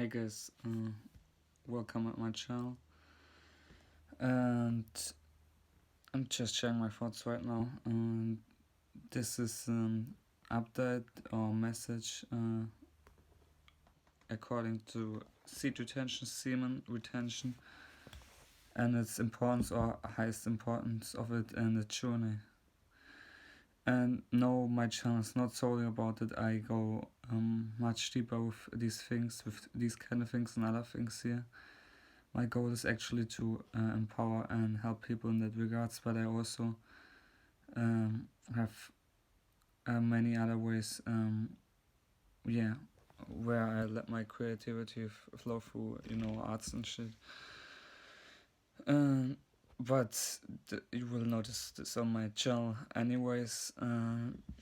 Hey guys, welcome at my channel, and I'm just sharing my thoughts right now. And this is an update or message according to seed retention, semen retention, and its importance or highest importance of it in the journey. And no, my channel is not solely about it. I go much deeper with these things, with these kind of things and other things here. My goal is actually to empower and help people in that regards, but I also have many other ways, where I let my creativity flow through, arts and shit. But you will notice this on my channel anyways.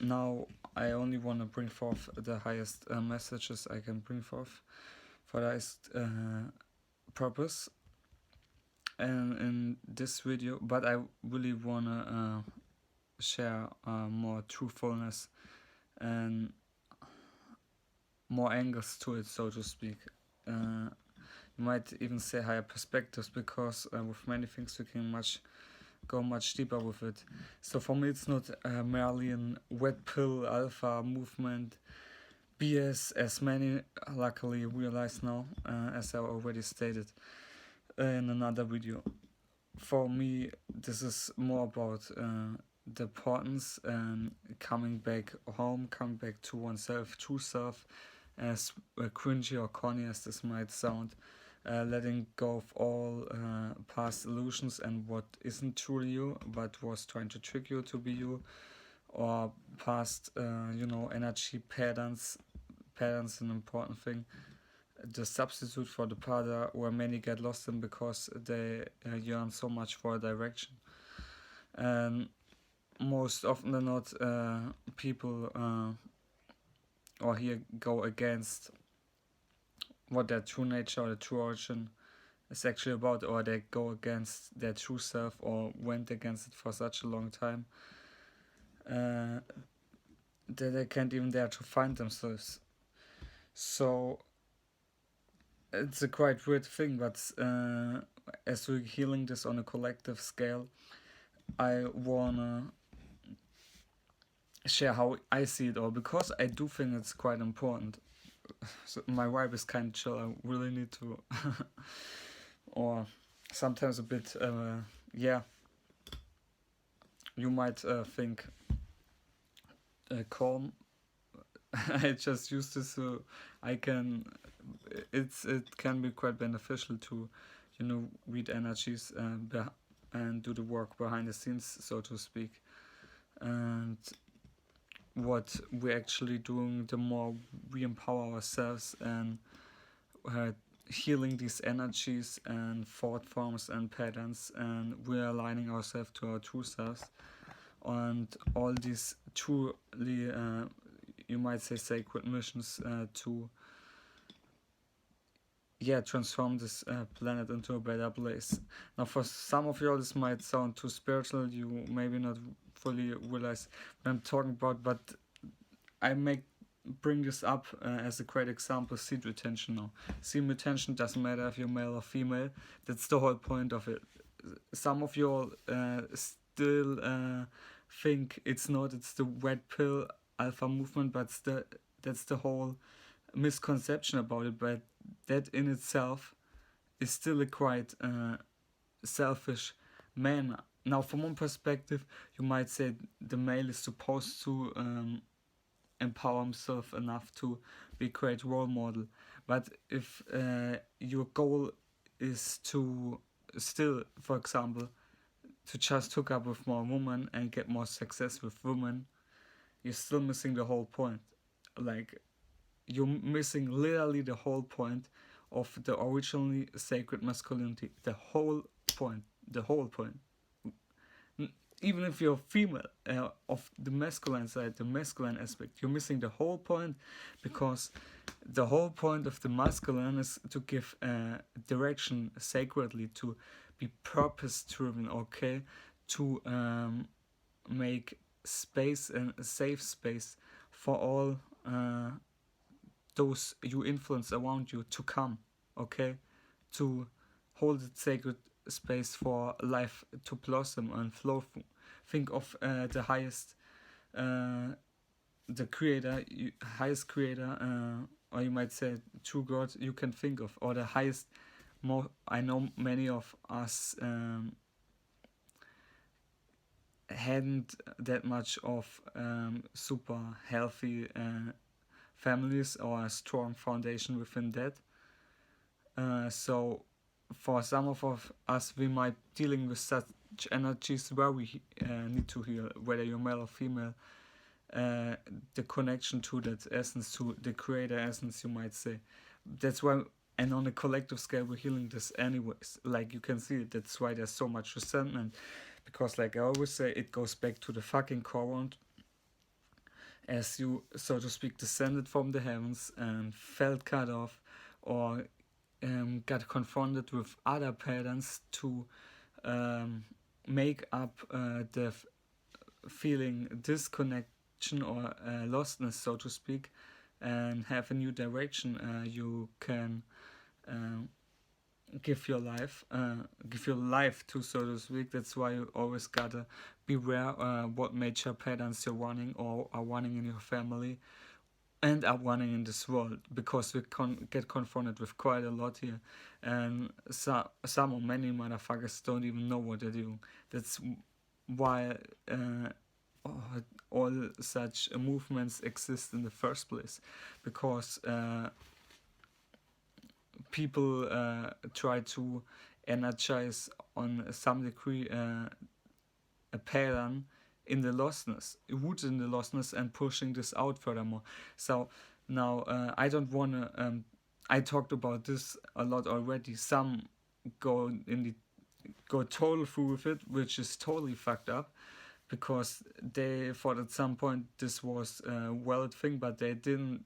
Now I only want to bring forth the highest messages I can bring forth for the highest purpose and in this video, but I really wanna share more truthfulness and more angles to it, so to speak. You might even say higher perspectives, because with many things we can go much deeper with it. So for me it's not merely an wet pill alpha movement BS, as many luckily realize now, as I already stated in another video. For me, this is more about the importance and coming back home, coming back to oneself, true self, as cringy or corny as this might sound. Letting go of all past illusions and what isn't truly you, but was trying to trick you to be you, or past, energy patterns. Patterns an important thing. The substitute for the path where many get lost in because they yearn so much for a direction. And most often than not, people or here go against what their true nature or the true origin is actually about, or they go against their true self or went against it for such a long time that they can't even dare to find themselves. So it's a quite weird thing, but as we're healing this on a collective scale, I wanna share how I see it all, because I do think it's quite important. So my vibe is kind of chill. I really need to, or sometimes a bit, you might think calm. I just use this so I can. It can be quite beneficial to, read energies and do the work behind the scenes, so to speak. And what we're actually doing, the more we empower ourselves and healing these energies and thought forms and patterns, and we're aligning ourselves to our true selves, and all these truly, you might say, sacred missions to transform this planet into a better place. Now, for some of you, this might sound too spiritual. You maybe not fully realize what I'm talking about, but I bring this up as a great example. Seed retention. Now, seed retention doesn't matter if you're male or female. That's the whole point of it. Some of you all still think it's the red pill alpha movement, but that's the whole misconception about it. But that in itself is still a quite selfish manner. Now, from one perspective, you might say the male is supposed to empower himself enough to be a great role model. But if your goal is to still, for example, to just hook up with more women and get more success with women, you're still missing the whole point. Like, you're missing literally the whole point of the originally sacred masculinity. The whole point. Even if you're female, of the masculine side, the masculine aspect, you're missing the whole point, because the whole point of the masculine is to give direction sacredly, to be purpose driven, okay, to make space and a safe space for all those you influence around you to come, okay, to hold it sacred space for life to blossom and flow. Think of the highest, the creator, highest creator, or you might say true God you can think of, or the highest. More, I know many of us hadn't that much of super healthy families or a strong foundation within that. So for some of us, we might dealing with such energies where we need to heal, whether you're male or female, the connection to that essence, to the creator essence, you might say. That's why, and on a collective scale, we're healing this anyways. Like you can see, that's why there's so much resentment, because like I always say, it goes back to the fucking core, as you, so to speak, descended from the heavens and felt cut off, or got confronted with other patterns to make up the feeling disconnection or lostness, so to speak, and have a new direction you can give your life to, so to speak. That's why you always gotta beware what major patterns you're running or are running in your family and are running in this world, because we get confronted with quite a lot here, and some or many motherfuckers don't even know what they're doing. That's why all such movements exist in the first place, because people try to energize on some degree a pattern in the lostness, rooted in the lostness, and pushing this out furthermore. So now I don't want to. I talked about this a lot already. Some go total through with it, which is totally fucked up, because they thought at some point this was a valid thing, but they didn't.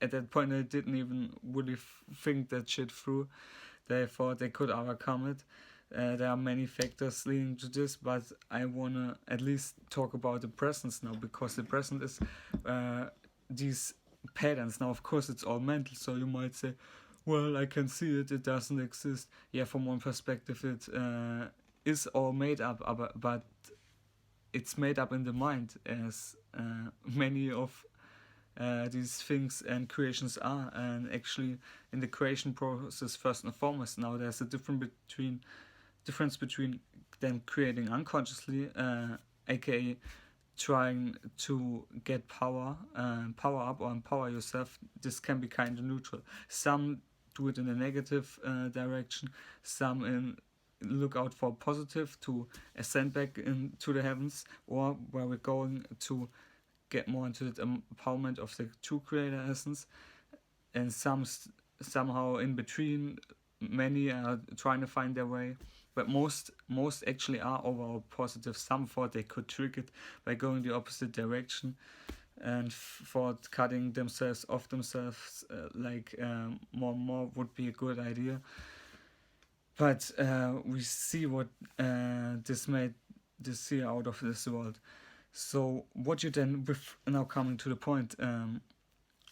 At that point, they didn't even really think that shit through. They thought they could overcome it. There are many factors leading to this, but I want to at least talk about the presence now, because the present is these patterns. Now, of course, it's all mental, so you might say, well, I can see it, it doesn't exist. Yeah, from one perspective, it is all made up, but it's made up in the mind, as many of these things and creations are. And actually, in the creation process, first and foremost, now there's a difference between them creating unconsciously, aka trying to get power up or empower yourself. This can be kind of neutral. Some do it in a negative direction, some in look out for positive, to ascend back into the heavens, or where we're going to get more into the empowerment of the true creator essence. And somehow in between, many are trying to find their way, but most actually are overall positive. Some thought they could trick it by going the opposite direction, and thought cutting themselves off themselves more and more would be a good idea. But we see what this made this year out of this world. So what you then, with now coming to the point,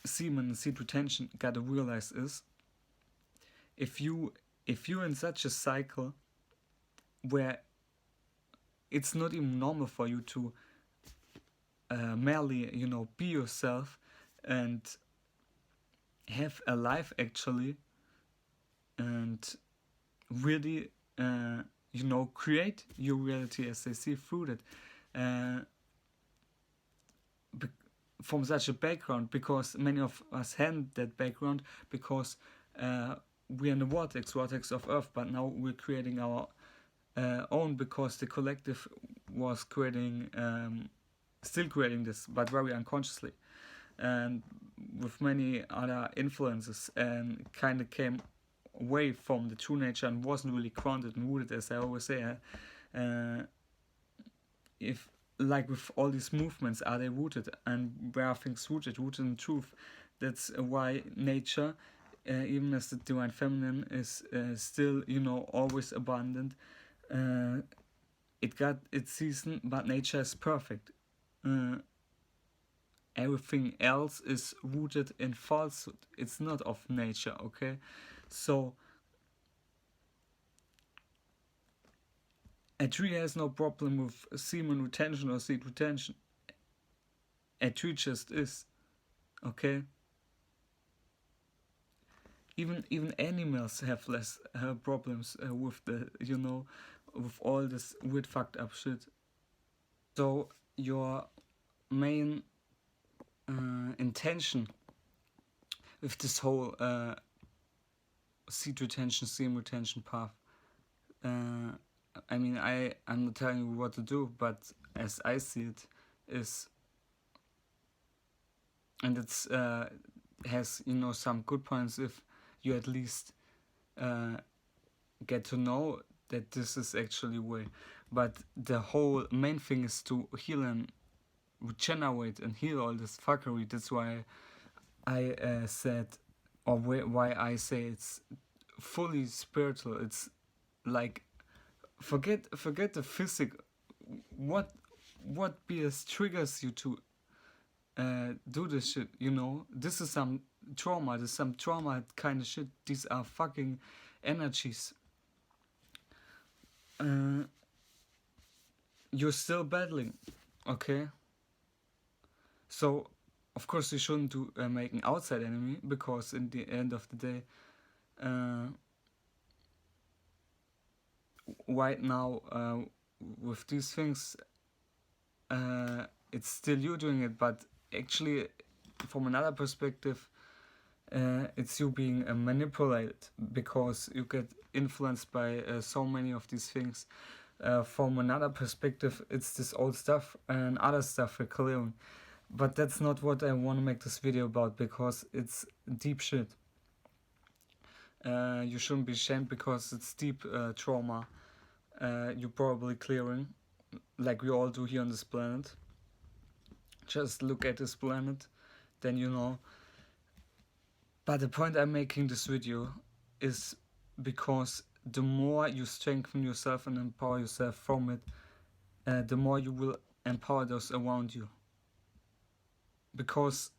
semen and seed retention gotta realize is, if you're in such a cycle where it's not even normal for you to merely, be yourself and have a life actually, and really, create your reality as they see through it. From such a background, because many of us had that background, because we're in the vortex of Earth, but now we're creating our own, because the collective was still creating this, but very unconsciously, and with many other influences, and kind of came away from the true nature and wasn't really grounded and rooted, as I always say. If, like with all these movements, are they rooted, and where are things rooted in truth? That's why nature, even as the divine feminine is still, always abundant. It got its season, but nature is perfect. everything else is rooted in falsehood. It's not of nature, okay? So a tree has no problem with semen retention or seed retention. A tree just is, okay? Even animals have less problems with the, you know, with all this weird fucked up shit. So your main intention with this whole seed retention, semen retention path, I mean, I'm not telling you what to do, but as I see it, is, and it's has, you know, some good points if you at least get to know that this is actually way. But the whole main thing is to heal and regenerate and heal all this fuckery. That's why I said, or why I say it's fully spiritual. It's like forget the physical. What BS triggers you to do this shit? You know, this is some trauma. This is some trauma kind of shit. These are fucking energies. You're still battling, okay? So of course you shouldn't do make an outside enemy, because in the end of the day, right now with these things, it's still you doing it, but actually from another perspective, it's you being manipulated, because you get influenced by so many of these things. From another perspective, it's this old stuff and other stuff we're clearing. But that's not what I want to make this video about, because it's deep shit. You shouldn't be ashamed, because it's deep trauma you're probably clearing, like we all do here on this planet. Just look at this planet, then you know. But the point I'm making this video is because the more you strengthen yourself and empower yourself from it, the more you will empower those around you. Because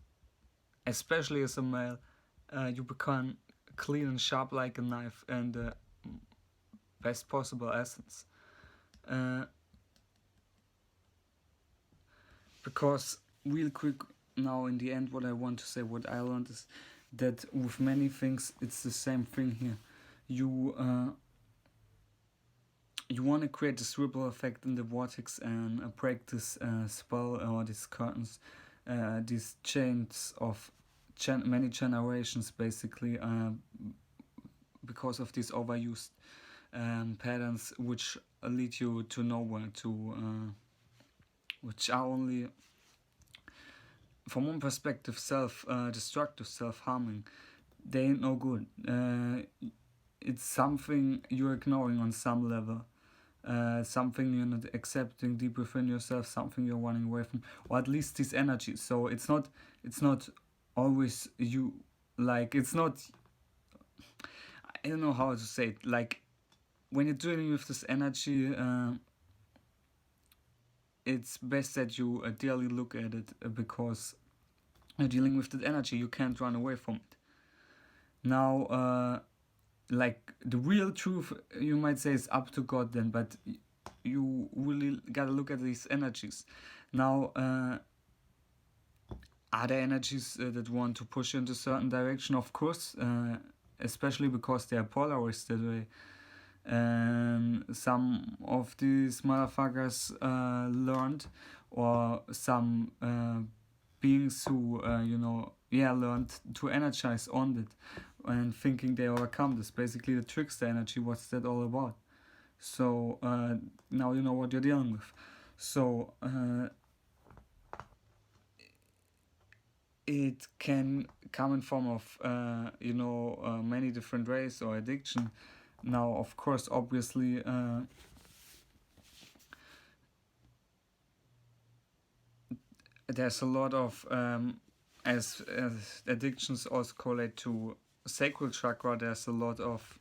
especially as a male, you become clean and sharp like a knife, and the best possible essence. Because real quick now, in the end, what I want to say, what I learned is that with many things it's the same thing here. You want to create this ripple effect in the vortex and break this spell or these curtains, these chains of many generations, basically, because of these overused patterns which lead you to nowhere, to which are only, from one perspective, self-destructive, self-harming. They ain't no good. It's something you're ignoring on some level, something you're not accepting deep within yourself, something you're running away from, or at least these energies. So it's not always you. Like, it's not, I don't know how to say it. Like, when you're dealing with this energy, it's best that you daily look at it, because you're dealing with that energy. You can't run away from it. Now, like, the real truth, you might say, is up to God then, but you really gotta look at these energies. Now, are there energies that want to push you into a certain direction? Of course, especially because they are polarized that way. Some of these motherfuckers learned, or some beings who learned to energize on it and thinking they overcome this. Basically, the trickster energy. What's that all about? So now you know what you're dealing with. So it can come in form of many different ways, or addiction. Now, of course, obviously, there's a lot of, as addictions also correlate to sacral chakra, there's a lot of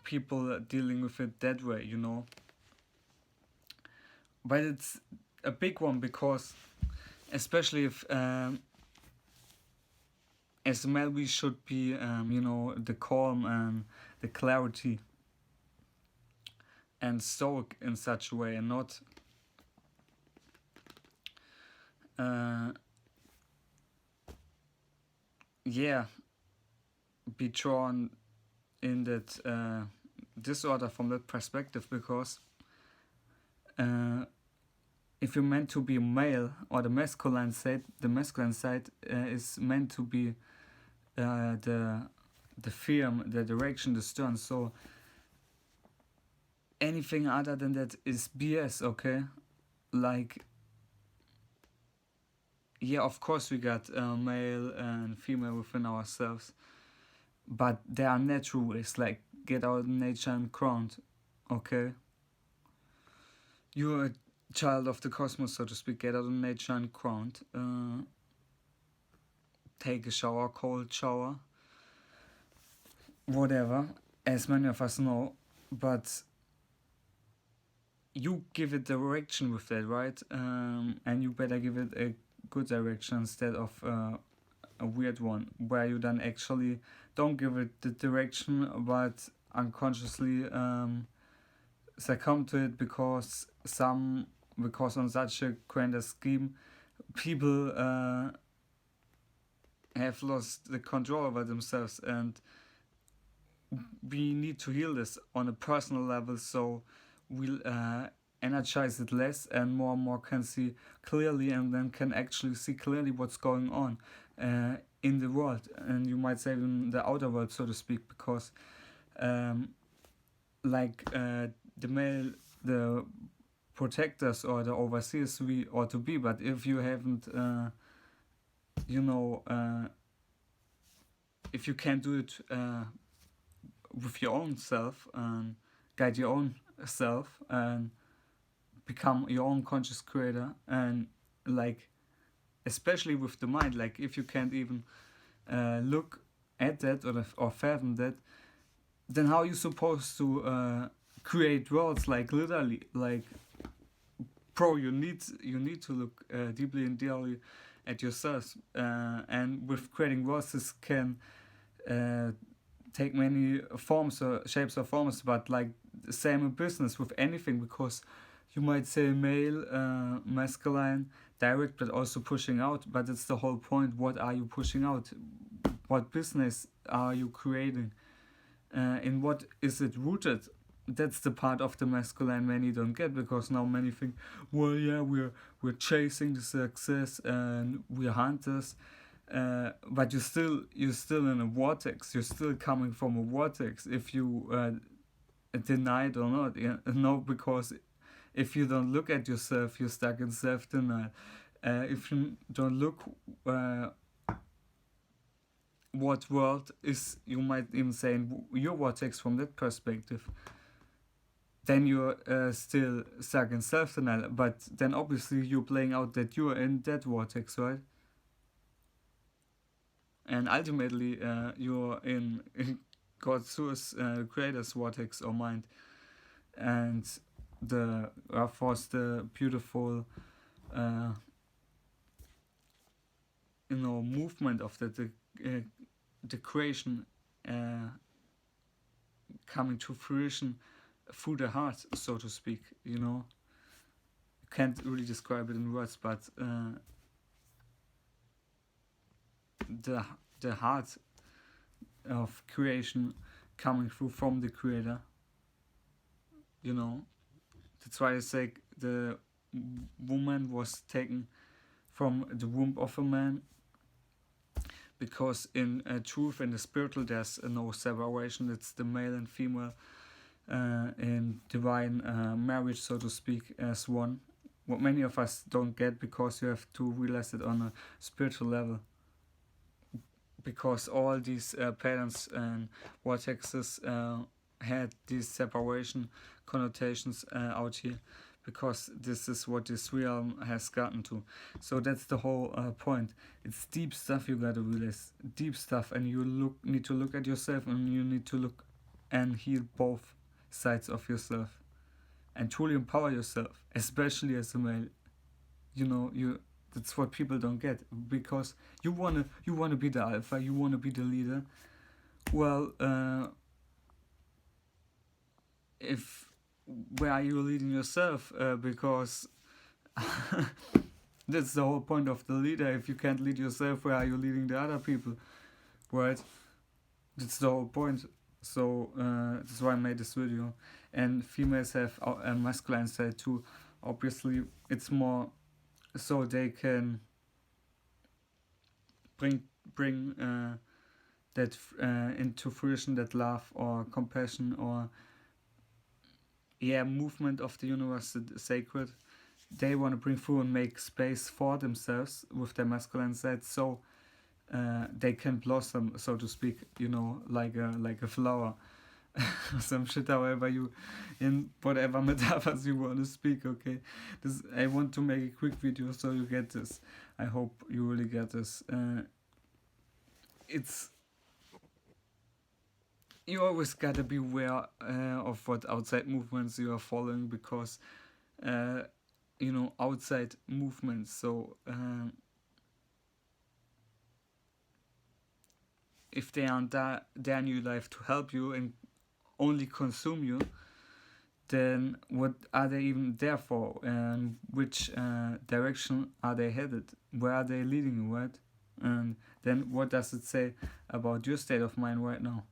people dealing with it that way, you know. But a big one, because especially if as a male we should be the calm and the clarity and stoic in such a way, and not be drawn in that disorder from that perspective, because if you're meant to be a male, or the masculine side is meant to be the firm, the direction, the stern. So anything other than that is BS, okay? Like, yeah, of course we got male and female within ourselves, but there are natural ways, like get out in nature and ground, okay? You're a child of the cosmos, so to speak. Get out in nature and ground. Take a shower, cold shower, whatever, as many of us know, but you give it direction with that, right? And you better give it a good direction instead of a weird one, where you then actually don't give it the direction, but unconsciously succumb to it, because on such a grander scheme, people have lost the control over themselves, and we need to heal this on a personal level, so we'll energize it less, and more can see clearly, and then can actually see clearly what's going on in the world, and you might say in the outer world, so to speak, because the protectors or the overseers we ought to be, but if you haven't if you can't do it with your own self, and guide your own self, and become your own conscious creator, and like, especially with the mind, like if you can't even look at that, or fathom that, then how are you supposed to create worlds? Like, literally, like, bro, you need to look deeply and dearly at yourself, and with creating worlds, this can take many forms or shapes or forms, but like the same in business with anything, because you might say male, masculine, direct, but also pushing out, but it's the whole point. What are you pushing out? What business are you creating? In what is it rooted? That's the part of the masculine many don't get, because now many think, well, yeah, we're chasing the success and we're hunters, but you're still in a vortex. You're still coming from a vortex, if you deny it or not. Yeah? No, because if you don't look at yourself, you're stuck in self-denial. If you don't look what world is, you might even say, in your vortex from that perspective, then you're still stuck in self-denial. But then obviously you're playing out that you're in that vortex, right? And ultimately you're in God's source, creator's vortex or mind. And the force, the beautiful movement of the creation coming to fruition through the heart, so to speak. You can't really describe it in words, but the heart of creation coming through from the creator. That's why I say the woman was taken from the womb of a man, because in truth, in the spiritual, there's no separation. It's the male and female in divine marriage, so to speak, as one. What many of us don't get, because you have to realize it on a spiritual level, because all these patterns and vortexes had these separation connotations out here, because this is what this realm has gotten to. So that's the whole point. It's deep stuff. You gotta realize deep stuff, and you need to look at yourself, and you need to look and heal both sides of yourself, and truly empower yourself, especially as a male. that's what people don't get, because you wanna be the alpha, you wanna be the leader. Well, if where are you leading yourself? Because that's the whole point of the leader. If you can't lead yourself, where are you leading the other people, right? That's the whole point. So that's why I made this video. And females have a masculine side too. Obviously, it's more so they can bring that into fruition, that love or compassion or movement of the universe, the sacred. They want to bring through and make space for themselves with their masculine side, so they can blossom, so to speak. Like a flower. Some shit, however you, in whatever metaphors you want to speak. Okay, this I want to make a quick video so you get this. I hope you really get this. It's You always gotta be aware of what outside movements you are following, because outside movements, so if they aren't there in your life to help you and only consume you, then what are they even there for? And which direction are they headed? Where are they leading you, right? And then what does it say about your state of mind right now?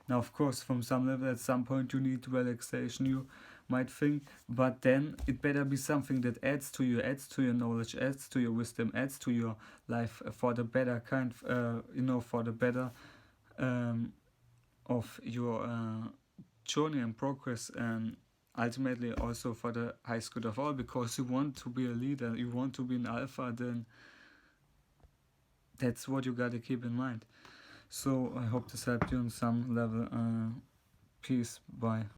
Now, of course, from some level, at some point you need relaxation, you might think, but then it better be something that adds to you, adds to your knowledge, adds to your wisdom, adds to your life, for the better kind, for the better of your journey and progress, and ultimately also for the highest good of all, because you want to be a leader, you want to be an alpha, then that's what you gotta keep in mind. So I hope this helped you on some level. Peace, bye.